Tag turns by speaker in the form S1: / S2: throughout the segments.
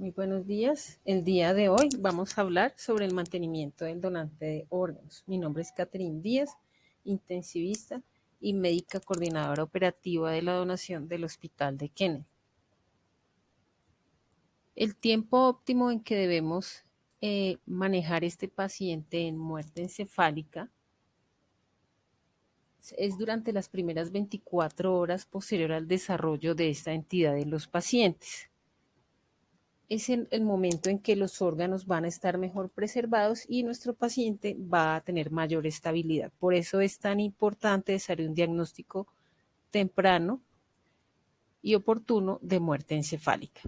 S1: Muy buenos días. El día de hoy vamos a hablar sobre el mantenimiento del donante de órganos. Mi nombre es Catherine Díaz, intensivista y médica coordinadora operativa de la donación del Hospital de Kennedy. El tiempo óptimo en que debemos manejar este paciente en muerte encefálica es durante las primeras 24 horas posterior al desarrollo de esta entidad en los pacientes. Es el momento en que los órganos van a estar mejor preservados y nuestro paciente va a tener mayor estabilidad. Por eso es tan importante hacer un diagnóstico temprano y oportuno de muerte encefálica.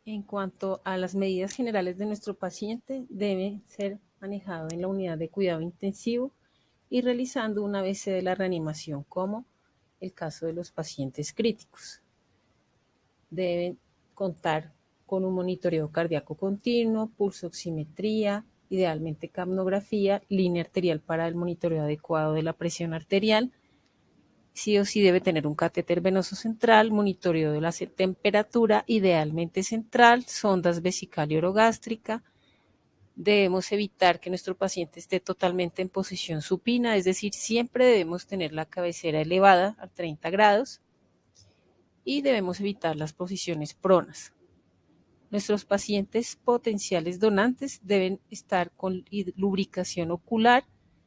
S1: En cuanto a las medidas generales de nuestro paciente, debe ser manejado en la unidad de cuidado intensivo y realizando una ABC de la reanimación, como el caso de los pacientes críticos. Deben contar con un monitoreo cardíaco continuo, pulsoximetría, idealmente capnografía, línea arterial para el monitoreo adecuado de la presión arterial. Sí o sí debe tener un catéter venoso central, monitoreo de la temperatura, idealmente central, sondas vesical y orogástrica. Debemos evitar que nuestro paciente esté totalmente en posición supina, es decir, siempre debemos tener la cabecera elevada a 30 grados y debemos evitar las posiciones pronas. Nuestros pacientes potenciales donantes deben estar con lubricación ocular,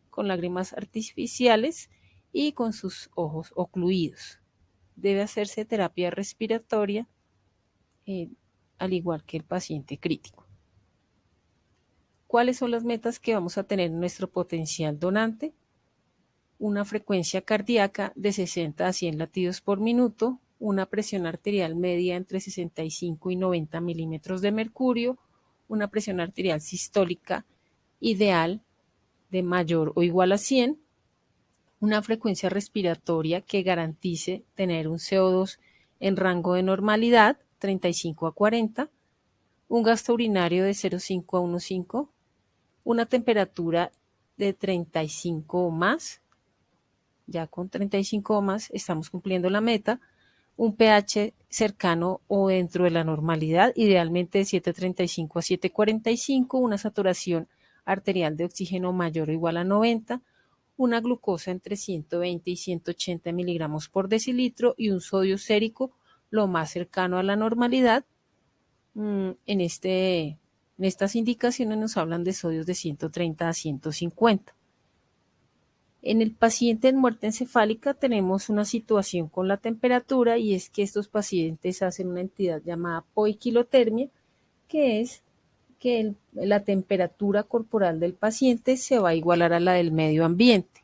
S1: con lágrimas artificiales y con sus ojos ocluidos. Debe hacerse terapia respiratoria, al igual que el paciente crítico. ¿Cuáles son las metas que vamos a tener en nuestro potencial donante? Una frecuencia cardíaca de 60 a 100 latidos por minuto, una presión arterial media entre 65 y 90 milímetros de mercurio, una presión arterial sistólica ideal de mayor o igual a 100, una frecuencia respiratoria que garantice tener un CO2 en rango de normalidad, 35 a 40, un gasto urinario de 0,5 a 1,5, una temperatura de 35 o más. Ya con 35 o más estamos cumpliendo la meta, un pH cercano o dentro de la normalidad, idealmente de 7,35 a 7,45, una saturación arterial de oxígeno mayor o igual a 90, una glucosa entre 120 y 180 miligramos por decilitro y un sodio sérico lo más cercano a la normalidad. En estas indicaciones nos hablan de sodios de 130 a 150. En el paciente en muerte encefálica tenemos una situación con la temperatura, y es que estos pacientes hacen una entidad llamada poiquilotermia, que es que la temperatura corporal del paciente se va a igualar a la del medio ambiente.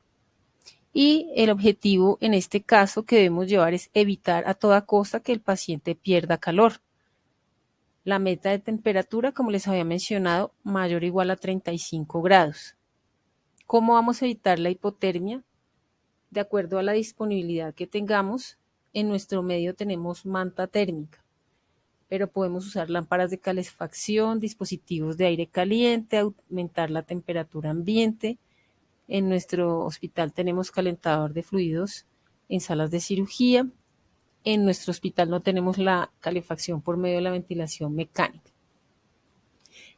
S1: Y el objetivo en este caso que debemos llevar es evitar a toda costa que el paciente pierda calor. La meta de temperatura, como les había mencionado, mayor o igual a 35 grados. ¿Cómo vamos a evitar la hipotermia? De acuerdo a la disponibilidad que tengamos, en nuestro medio tenemos manta térmica, pero podemos usar lámparas de calefacción, dispositivos de aire caliente, aumentar la temperatura ambiente. En nuestro hospital tenemos calentador de fluidos en salas de cirugía. En nuestro hospital no tenemos la calefacción por medio de la ventilación mecánica.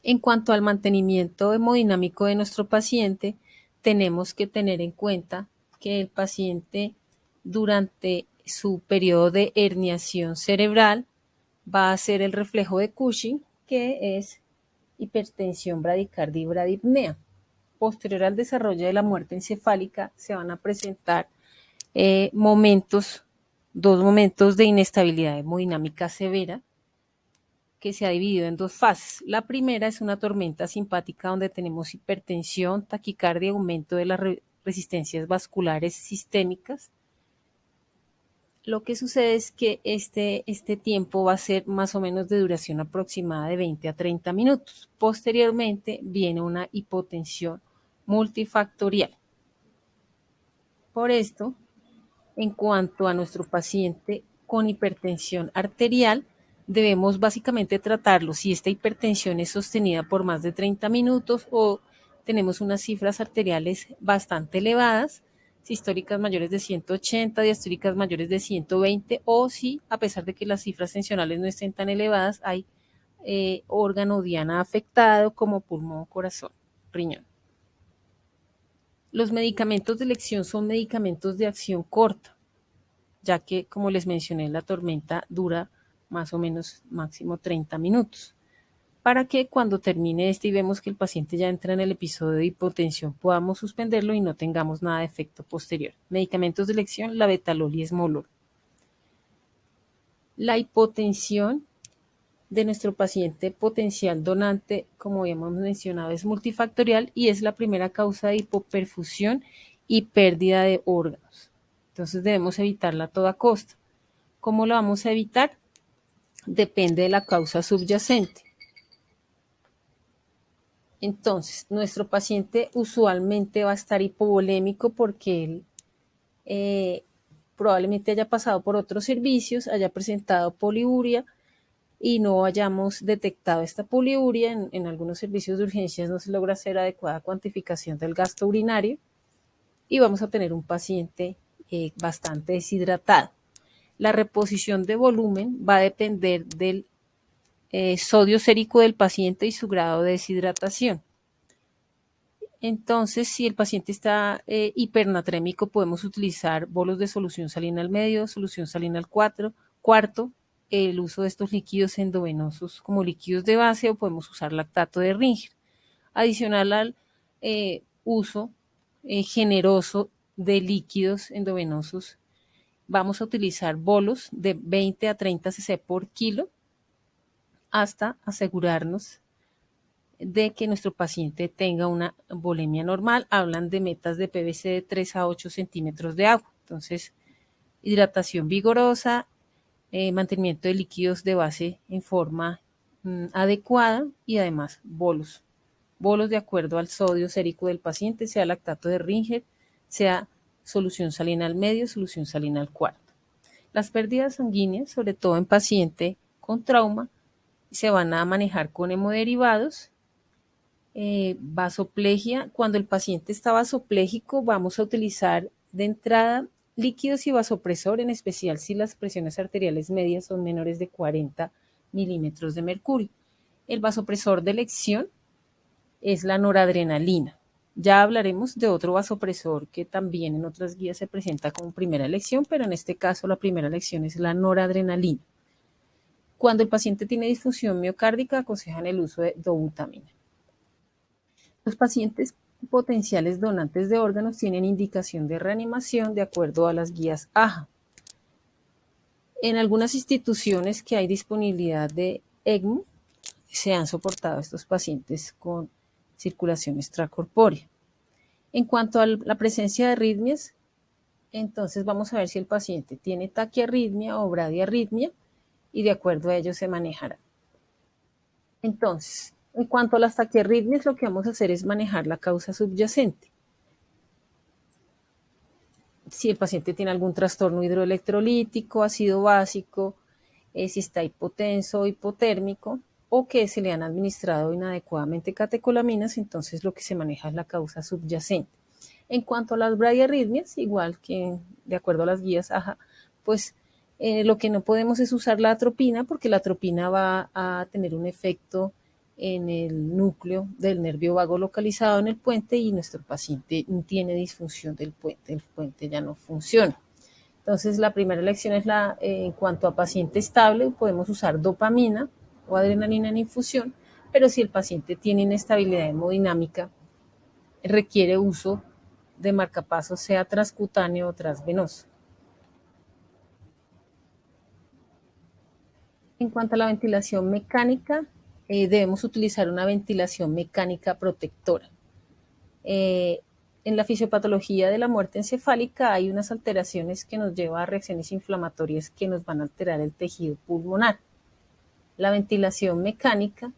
S1: En cuanto al mantenimiento hemodinámico de nuestro paciente, tenemos que tener en cuenta que el paciente durante su periodo de herniación cerebral va a hacer el reflejo de Cushing, que es hipertensión bradicardia y bradipnea. Posterior al desarrollo de la muerte encefálica se van a presentar dos momentos de inestabilidad hemodinámica severa, que se ha dividido en dos fases. La primera es una tormenta simpática donde tenemos hipertensión, taquicardia, aumento de las resistencias vasculares sistémicas. Lo que sucede es que este tiempo va a ser más o menos de duración aproximada de 20 a 30 minutos. Posteriormente viene una hipotensión multifactorial. Por esto, en cuanto a nuestro paciente con hipertensión arterial, debemos básicamente tratarlo si esta hipertensión es sostenida por más de 30 minutos o tenemos unas cifras arteriales bastante elevadas. sistólicas mayores de 180, diastóricas mayores de 120, o si, a pesar de que las cifras tensionales no estén tan elevadas, hay órgano diana afectado como pulmón, corazón, riñón. Los medicamentos de elección son medicamentos de acción corta, ya que, como les mencioné, la tormenta dura más o menos máximo 30 minutos, para que cuando termine y vemos que el paciente ya entra en el episodio de hipotensión, podamos suspenderlo y no tengamos nada de efecto posterior. Medicamentos de elección, la betalol y esmolol. La hipotensión de nuestro paciente potencial donante, como habíamos mencionado, es multifactorial y es la primera causa de hipoperfusión y pérdida de órganos. Entonces debemos evitarla a toda costa. ¿Cómo lo vamos a evitar? Depende de la causa subyacente. Entonces, nuestro paciente usualmente va a estar hipovolémico porque él probablemente haya pasado por otros servicios, haya presentado poliuria y no hayamos detectado esta poliuria. En algunos servicios de urgencias no se logra hacer adecuada cuantificación del gasto urinario y vamos a tener un paciente bastante deshidratado. La reposición de volumen va a depender del sodio sérico del paciente y su grado de deshidratación. Entonces, si el paciente está hipernatrémico, podemos utilizar bolos de solución salina al medio, solución salina al cuarto, el uso de estos líquidos endovenosos como líquidos de base, o podemos usar lactato de Ringer. Adicional al uso generoso de líquidos endovenosos, vamos a utilizar bolos de 20 a 30 cc por kilo hasta asegurarnos de que nuestro paciente tenga una volemia normal. Hablan de metas de PVC de 3 a 8 centímetros de agua. Entonces, hidratación vigorosa, mantenimiento de líquidos de base en forma adecuada y además bolos. Bolos de acuerdo al sodio sérico del paciente, sea lactato de Ringer, sea solución salina al medio, solución salina al cuarto. Las pérdidas sanguíneas, sobre todo en paciente con trauma, se van a manejar con hemoderivados. Vasoplegia, cuando el paciente está vasopléjico, vamos a utilizar de entrada líquidos y vasopresor, en especial si las presiones arteriales medias son menores de 40 milímetros de mercurio. El vasopresor de elección es la noradrenalina. Ya hablaremos de otro vasopresor que también en otras guías se presenta como primera elección, pero en este caso la primera elección es la noradrenalina. Cuando el paciente tiene disfunción miocárdica, aconsejan el uso de dobutamina. Los pacientes potenciales donantes de órganos tienen indicación de reanimación de acuerdo a las guías AJA. En algunas instituciones que hay disponibilidad de ECMO, se han soportado estos pacientes con circulación extracorpórea. En cuanto a la presencia de arritmias, entonces vamos a ver si el paciente tiene taquiarritmia o bradiarritmia y de acuerdo a ello se manejará. Entonces, en cuanto a las taquiarritmias, lo que vamos a hacer es manejar la causa subyacente. Si el paciente tiene algún trastorno hidroelectrolítico, ácido básico, si está hipotenso o hipotérmico, o que se le han administrado inadecuadamente catecolaminas, entonces lo que se maneja es la causa subyacente. En cuanto a las bradiarritmias, igual que de acuerdo a las guías AJA, pues lo que no podemos es usar la atropina, porque la atropina va a tener un efecto en el núcleo del nervio vago localizado en el puente y nuestro paciente tiene disfunción del puente, el puente ya no funciona. Entonces, la primera elección es en cuanto a paciente estable, podemos usar dopamina o adrenalina en infusión, pero si el paciente tiene inestabilidad hemodinámica, requiere uso de marcapasos, sea transcutáneo o transvenoso. En cuanto a la ventilación mecánica, debemos utilizar una ventilación mecánica protectora. En la fisiopatología de la muerte encefálica hay unas alteraciones que nos llevan a reacciones inflamatorias que nos van a alterar el tejido pulmonar. La ventilación mecánica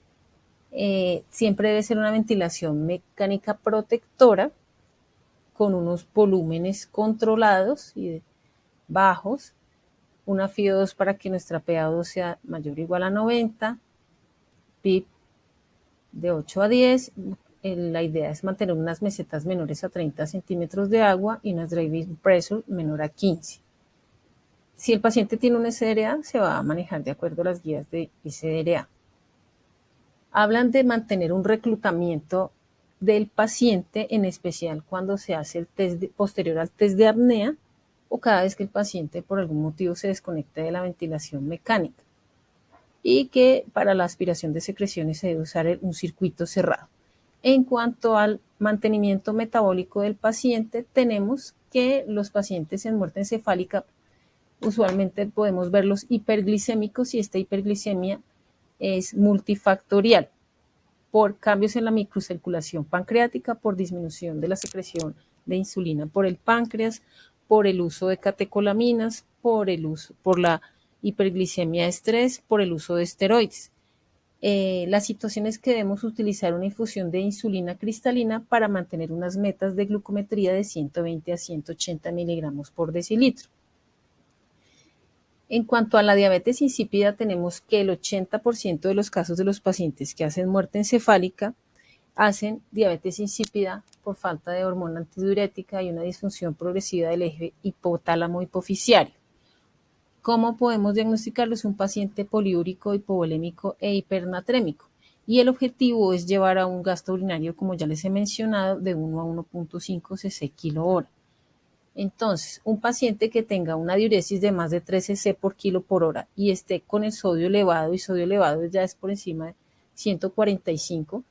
S1: siempre debe ser una ventilación mecánica protectora con unos volúmenes controlados y bajos, una FIO2 para que nuestra PA2 sea mayor o igual a 90, PIB de 8 a 10, la idea es mantener unas mesetas menores a 30 centímetros de agua y unas driving pressure menor a 15. Si el paciente tiene un SDRA, se va a manejar de acuerdo a las guías de SDRA. Hablan de mantener un reclutamiento del paciente, en especial cuando se hace el test posterior al test de apnea o cada vez que el paciente por algún motivo se desconecta de la ventilación mecánica. Y que para la aspiración de secreciones se debe usar un circuito cerrado. En cuanto al mantenimiento metabólico del paciente, tenemos que los pacientes en muerte encefálica usualmente podemos verlos hiperglicémicos y esta hiperglicemia es multifactorial por cambios en la microcirculación pancreática, por disminución de la secreción de insulina por el páncreas, por el uso de catecolaminas, por la hiperglicemia de estrés, por el uso de esteroides. Las situaciones que debemos utilizar una infusión de insulina cristalina para mantener unas metas de glucometría de 120 a 180 miligramos por decilitro. En cuanto a la diabetes insípida, tenemos que el 80% de los casos de los pacientes que hacen muerte encefálica hacen diabetes insípida por falta de hormona antidiurética y una disfunción progresiva del eje hipotálamo-hipoficiario. ¿Cómo podemos diagnosticarlo? Es un paciente poliúrico, hipovolémico e hipernatrémico. Y el objetivo es llevar a un gasto urinario, como ya les he mencionado, de 1 a 1.5 cc kilo hora. Entonces, un paciente que tenga una diuresis de más de 3 cc por kilo por hora y esté con el sodio elevado, y sodio elevado ya es por encima de 145,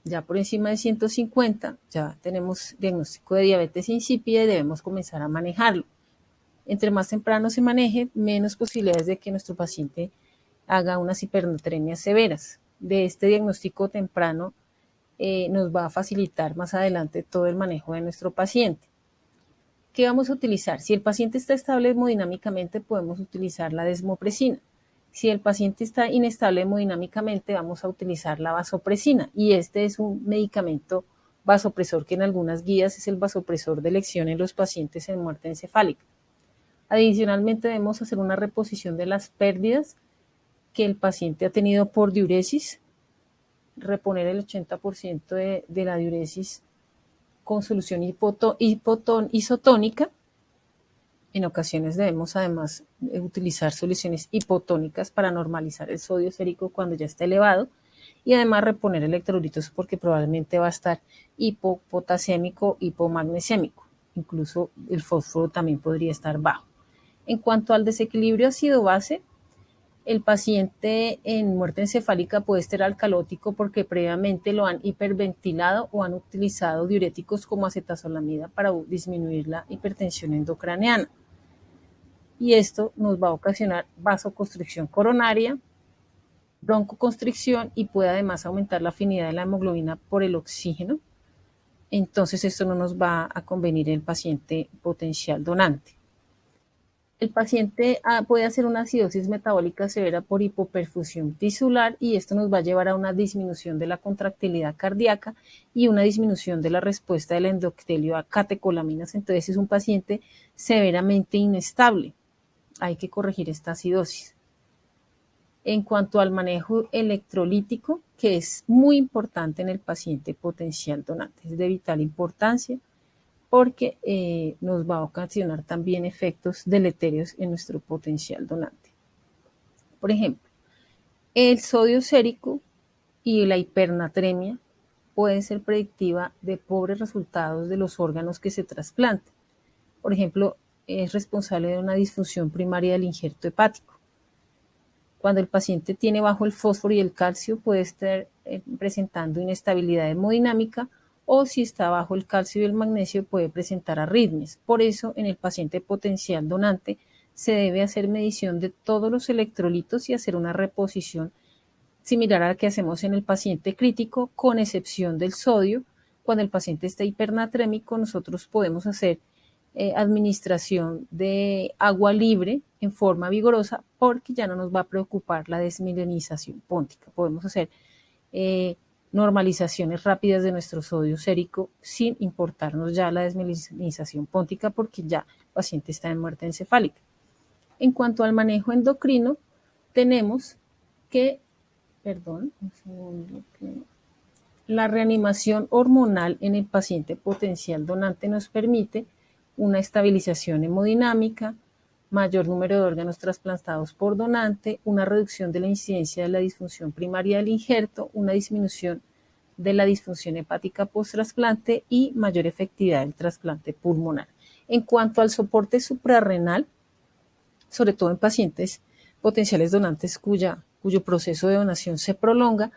S1: ya por encima de 150, ya tenemos diagnóstico de diabetes insípida y debemos comenzar a manejarlo. Entre más temprano se maneje, menos posibilidades de que nuestro paciente haga unas hipernatremias severas. De este diagnóstico temprano nos va a facilitar más adelante todo el manejo de nuestro paciente. ¿Qué vamos a utilizar? Si el paciente está estable hemodinámicamente, podemos utilizar la desmopresina. Si el paciente está inestable hemodinámicamente, vamos a utilizar la vasopresina. Y este es un medicamento vasopresor que en algunas guías es el vasopresor de elección en los pacientes en muerte encefálica. Adicionalmente, debemos hacer una reposición de las pérdidas que el paciente ha tenido por diuresis, reponer el 80% de la diuresis con solución isotónica. En ocasiones debemos además utilizar soluciones hipotónicas para normalizar el sodio sérico cuando ya está elevado y además reponer electrolitos porque probablemente va a estar hipopotasémico, hipomagnesémico. Incluso el fósforo también podría estar bajo. En cuanto al desequilibrio ácido-base, el paciente en muerte encefálica puede estar alcalótico porque previamente lo han hiperventilado o han utilizado diuréticos como acetazolamida para disminuir la hipertensión endocraneana. Y esto nos va a ocasionar vasoconstricción coronaria, broncoconstricción y puede además aumentar la afinidad de la hemoglobina por el oxígeno. Entonces esto no nos va a convenir en el paciente potencial donante. El paciente puede hacer una acidosis metabólica severa por hipoperfusión tisular y esto nos va a llevar a una disminución de la contractilidad cardíaca y una disminución de la respuesta del endotelio a catecolaminas. Entonces es un paciente severamente inestable. Hay que corregir esta acidosis. En cuanto al manejo electrolítico, que es muy importante en el paciente potencial donante, es de vital importancia porque nos va a ocasionar también efectos deleterios en nuestro potencial donante. Por ejemplo, el sodio sérico y la hipernatremia puede ser predictiva de pobres resultados de los órganos que se trasplanten. Por ejemplo, es responsable de una disfunción primaria del injerto hepático. Cuando el paciente tiene bajo el fósforo y el calcio, puede estar presentando inestabilidad hemodinámica o si está bajo el calcio y el magnesio puede presentar arritmias. Por eso, en el paciente potencial donante se debe hacer medición de todos los electrolitos y hacer una reposición similar a la que hacemos en el paciente crítico, con excepción del sodio. Cuando el paciente está hipernatrémico, nosotros podemos hacer administración de agua libre en forma vigorosa porque ya no nos va a preocupar la desmilinización póntica. Podemos hacer normalizaciones rápidas de nuestro sodio sérico sin importarnos ya la desmilinización póntica porque ya el paciente está en muerte encefálica. En cuanto al manejo endocrino, tenemos que, La reanimación hormonal en el paciente potencial donante nos permite una estabilización hemodinámica, mayor número de órganos trasplantados por donante, una reducción de la incidencia de la disfunción primaria del injerto, una disminución de la disfunción hepática post-trasplante y mayor efectividad del trasplante pulmonar. En cuanto al soporte suprarrenal, sobre todo en pacientes potenciales donantes cuyo proceso de donación se prolonga,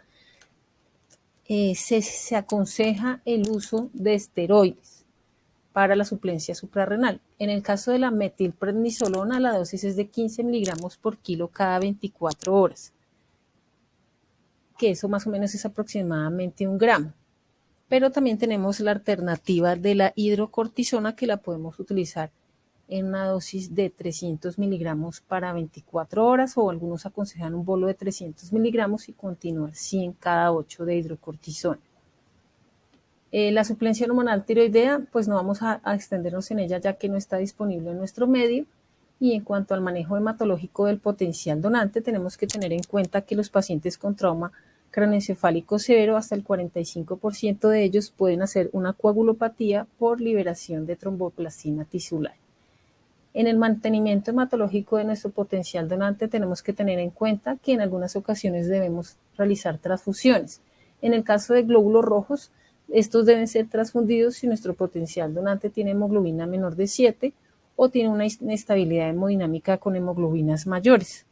S1: se aconseja el uso de esteroides para la suplencia suprarrenal. En el caso de la metilprednisolona, la dosis es de 15 miligramos por kilo cada 24 horas, que eso más o menos es aproximadamente 1 gramo. Pero también tenemos la alternativa de la hidrocortisona, que la podemos utilizar en una dosis de 300 miligramos para 24 horas, o algunos aconsejan un bolo de 300 miligramos y continuar 100 cada 8 de hidrocortisona. La suplencia hormonal tiroidea, pues no vamos a extendernos en ella ya que no está disponible en nuestro medio. Y en cuanto al manejo hematológico del potencial donante, tenemos que tener en cuenta que los pacientes con trauma craneoencefálico severo, hasta el 45% de ellos pueden hacer una coagulopatía por liberación de tromboplastina tisular. En el mantenimiento hematológico de nuestro potencial donante tenemos que tener en cuenta que en algunas ocasiones debemos realizar transfusiones. En el caso de glóbulos rojos, estos deben ser transfundidos si nuestro potencial donante tiene hemoglobina menor de 7 o tiene una inestabilidad hemodinámica con hemoglobinas mayores.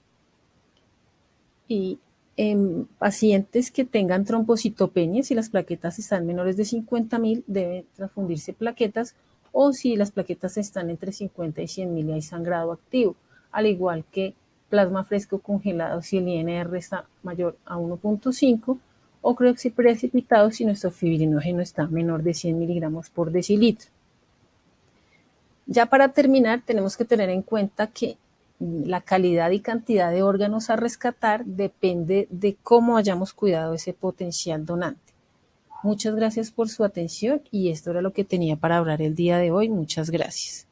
S1: Y en pacientes que tengan trombocitopenia, si las plaquetas están menores de 50.000, deben transfundirse plaquetas, o si las plaquetas están entre 50 y 100.000 y hay sangrado activo, al igual que plasma fresco congelado si el INR está mayor a 1.5, o crioxiprecipitado si nuestro fibrinógeno está menor de 100 miligramos por decilitro. Ya para terminar, tenemos que tener en cuenta que la calidad y cantidad de órganos a rescatar depende de cómo hayamos cuidado ese potencial donante. Muchas gracias por su atención, y esto era lo que tenía para hablar el día de hoy. Muchas gracias.